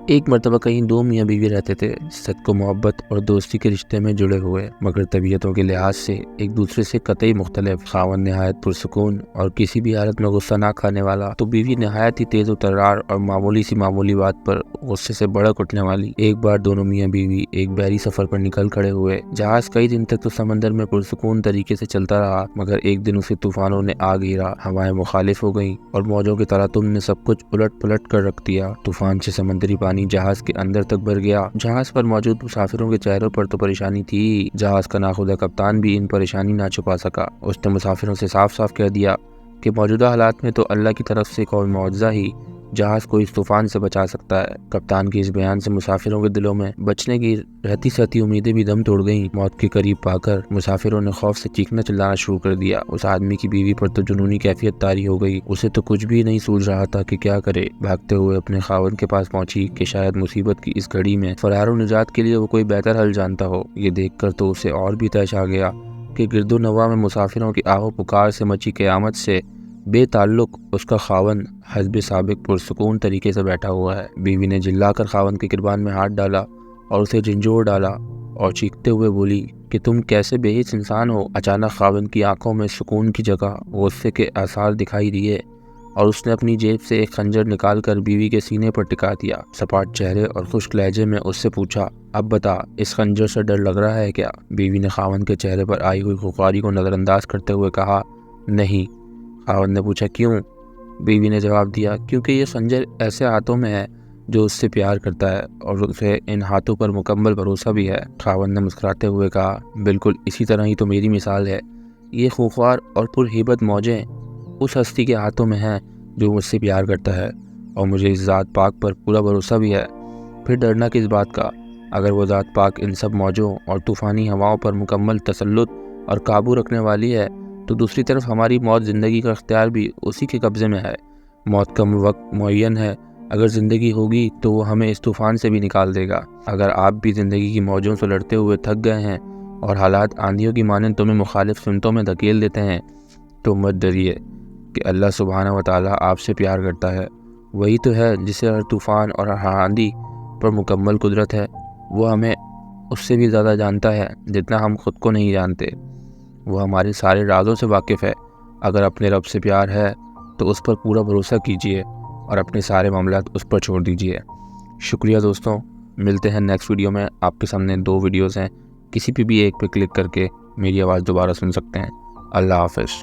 ایک مرتبہ کہیں دو میاں بیوی رہتے تھے، صدق و محبت اور دوستی کے رشتے میں جڑے ہوئے، مگر طبیعتوں کے لحاظ سے ایک دوسرے سے قطعی مختلف۔ خاوند نہایت پرسکون اور کسی بھی حالت میں غصہ نہ کھانے والا، تو بیوی نہایت ہی تیز و ترار اور معمولی بات پر غصے سے بھڑک اٹھنے والی۔ ایک بار دونوں میاں بیوی ایک بحری سفر پر نکل کھڑے ہوئے۔ جہاز کئی دن تک تو سمندر میں پرسکون طریقے سے چلتا رہا، مگر ایک دن اسے طوفانوں نے آ گھیرا، ہوائیں مخالف ہو گئیں اور موجوں کے تلاطم نے سب کچھ الٹ پلٹ کر رکھ دیا۔ طوفان سے سمندری پانی جہاز کے اندر تک بھر گیا۔ جہاز پر موجود مسافروں کے چہروں پر تو پریشانی تھی، جہاز کا ناخودہ کپتان بھی ان پریشانی نہ چھپا سکا۔ اس نے مسافروں سے صاف صاف کہہ دیا کہ موجودہ حالات میں تو اللہ کی طرف سے کوئی معجزہ ہی جہاز کو اس طوفان سے بچا سکتا ہے۔ کپتان کے اس بیان سے مسافروں کے دلوں میں بچنے کی رہتی سہتی امیدیں بھی دم توڑ گئیں۔ موت کے قریب پا کر مسافروں نے خوف سے چیخنا چلانا شروع کر دیا۔ اس آدمی کی بیوی پر تو جنونی کیفیت طاری ہو گئی، اسے تو کچھ بھی نہیں سوچ رہا تھا کہ کیا کرے۔ بھاگتے ہوئے اپنے خاوند کے پاس پہنچی کہ شاید مصیبت کی اس گھڑی میں فرار و نجات کے لیے وہ کوئی بہتر حل جانتا ہو۔ یہ دیکھ کر تو اسے اور بھی طیش آ گیا کہ گرد و نواح میں مسافروں کی آہ و پکار سے مچی قیامت سے بے تعلق اس کا خاوند حسب سابق پرسکون طریقے سے بیٹھا ہوا ہے۔ بیوی نے جلا کر خاوند کے گربان میں ہاتھ ڈالا اور اسے جھنجھوڑ ڈالا اور چیختے ہوئے بولی کہ تم کیسے بے حس انسان ہو۔ اچانک خاوند کی آنکھوں میں سکون کی جگہ غصے کے آثار دکھائی دیے اور اس نے اپنی جیب سے ایک خنجر نکال کر بیوی کے سینے پر ٹکا دیا۔ سپاٹ چہرے اور خشک لہجے میں اس سے پوچھا، اب بتا، اس خنجر سے ڈر لگ رہا ہے کیا؟ بیوی نے خاوند کے چہرے پر آئی ہوئی خواری کو نظر انداز کرتے ہوئے کہا، نہیں۔ خاوند نے پوچھا، کیوں؟ بیوی نے جواب دیا، کیونکہ یہ خنجر ایسے ہاتھوں میں ہے جو اس سے پیار کرتا ہے اور اسے ان ہاتھوں پر مکمل بھروسہ بھی ہے۔ خاوند نے مسکراتے ہوئے کہا، بالکل اسی طرح ہی تو میری مثال ہے۔ یہ خوخوار اور پرہیبت موجیں اس ہستی کے ہاتھوں میں ہیں جو مجھ سے پیار کرتا ہے اور مجھے اس ذات پاک پر پورا بھروسہ بھی ہے۔ پھر ڈرنا کس بات کا؟ اگر وہ ذات پاک ان سب موجوں اور طوفانی ہواؤں پر مکمل تسلط اور قابو رکھنے والی ہے تو دوسری طرف ہماری موت زندگی کا اختیار بھی اسی کے قبضے میں ہے۔ موت کا وقت معین ہے، اگر زندگی ہوگی تو وہ ہمیں اس طوفان سے بھی نکال دے گا۔ اگر آپ بھی زندگی کی موجوں سے لڑتے ہوئے تھک گئے ہیں اور حالات آندھیوں کی مانند تمہیں مخالف سمتوں میں دھکیل دیتے ہیں تو مت ڈریے کہ اللہ سبحانہ و تعالیٰ آپ سے پیار کرتا ہے۔ وہی تو ہے جسے ہر طوفان اور ہر آندھی پر مکمل قدرت ہے۔ وہ ہمیں اس سے بھی زیادہ جانتا ہے جتنا ہم خود کو نہیں جانتے۔ وہ ہمارے سارے رازوں سے واقف ہے۔ اگر اپنے رب سے پیار ہے تو اس پر پورا بھروسہ کیجیے اور اپنے سارے معاملات اس پر چھوڑ دیجیے۔ شکریہ دوستوں، ملتے ہیں نیکسٹ ویڈیو میں۔ آپ کے سامنے 2 ویڈیوز ہیں، کسی پہ بھی ایک پہ کلک کر کے میری آواز دوبارہ سن سکتے ہیں۔ اللہ حافظ۔